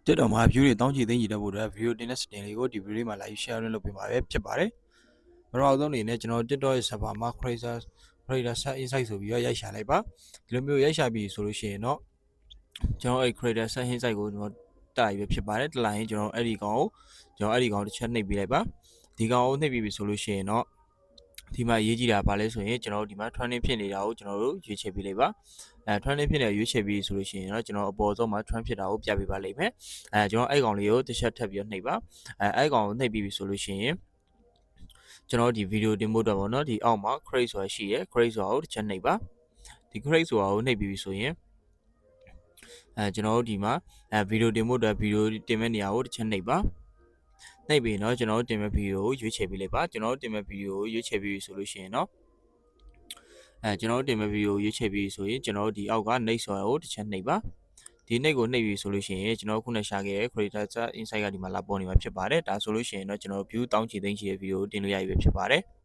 TikTok မှာ view တွေတောင်းကြည့်သိမ်းကြည့်တတ်ဖို့အတွက် video တင်တဲ့ setting လေးကိုဒီ video မှာ like share လုပ်ပေးမှာပဲဖြစ်ပါတယ်။ပထမဆုံးအနေနဲ့ကျွန်တော် TikTok ရဲ့ server မှာ creator set insight ဆိုပြီးတော့ရိုက်ရှာလိုက်ပါ။ဒီလိုမျိုးရိုက်ရှာပြီးဆိုလို့ရှိရင်တော့ကျွန်တော်အဲ့ creator set insight ကိုကျွန်တော်တက်လိုက်ပဲဖြစ်ပါတယ်။တက်လိုက်ရင်ကျွန်တော်အဲ့ဒီကောင်ကိုတစ်ချက်နှိပ်ပေးလိုက်ပါ။ဒီကောင်ကိုနှိပ်ပြီးပြီဆိုလို့ရှိရင်တော့ဒီမှာရေးကြည့်တာပါလဲဆိုရင်ကျွန်တော်ဒီမှာ trending ဖြစ်နေတာကိုကျွန်တော်တို့ရွေးချယ်ပေးလိုက်ပါtrending ဖြစ်နေရွေးချယ်ပြီးဆိုလို့ရှိရင်တော့ကျွန်တော်အပေါ်ဆုံးမှာ trend ဖြစ်တာကိုပြပေးပါလိမ့်မယ်ကျွန်တော်အဲ့ကောင်လေးကိုတစ်ချက်ထပ်ပြီးတော့နှိပ်ပါအဲ့ကောင်ကိုနှိပ်ပြီးပြီဆိုလို့ရှိရင်ကျွန်တော်ဒီဗီဒီယိုတင်ဖို့တော့ပေါ့နော်ဒီအောက်မှာ create ဆိုတာရှိရယ် create ဆိုတာကိုတစ်ချက်နှိပ်ပါဒီ create ဆိုတာကိုနှိပ်ပြီးပြီဆိုရင်ကျွန်တော်တို့ဒီမှာဗီဒီယိုတင်ဖို့အတွက်ဗီဒီယိုတင်မဲ့နေရာကိုတစ်ချက်နှိပ်ပါနှိပ်ပြီးတော့ကျွန်တော်တို့တင်မဲ့ဗီဒီယိုကိုရွေးချယ်ပေးလိုက်ပါကျွန်တော်တို့တင်မဲ့ဗီဒီယိုကိုရွေးချယ်ပြီးဆိုလို့ရှိရင်တော့ကျွန်တော်တို့တင်မဲ့ဗီဒီယိုရွေးချယ်ပြီးဆိုရင်ကျွန်တော်တို့ဒီအောက်ကနှိပ်ဆိုတာကိုတစ်ချက်နှိပ်ပါဒီနှိပ်ကိုနှိပ်ပြီးဆိုလို့ရှိရင်ကျွန်တော်ခုနရှာခဲ့တဲ့ creator set insight ကဒီမှာလာပေါ်နေမှာဖြစ်ပါတယ်ဒါဆိုလို့ရှိရင်တော့ကျွန်တော် view တောင်းချီသိမ်းချီရဲ့ဗီဒီယိုတင်လို့ရပြီဖြစ်ပါတယ်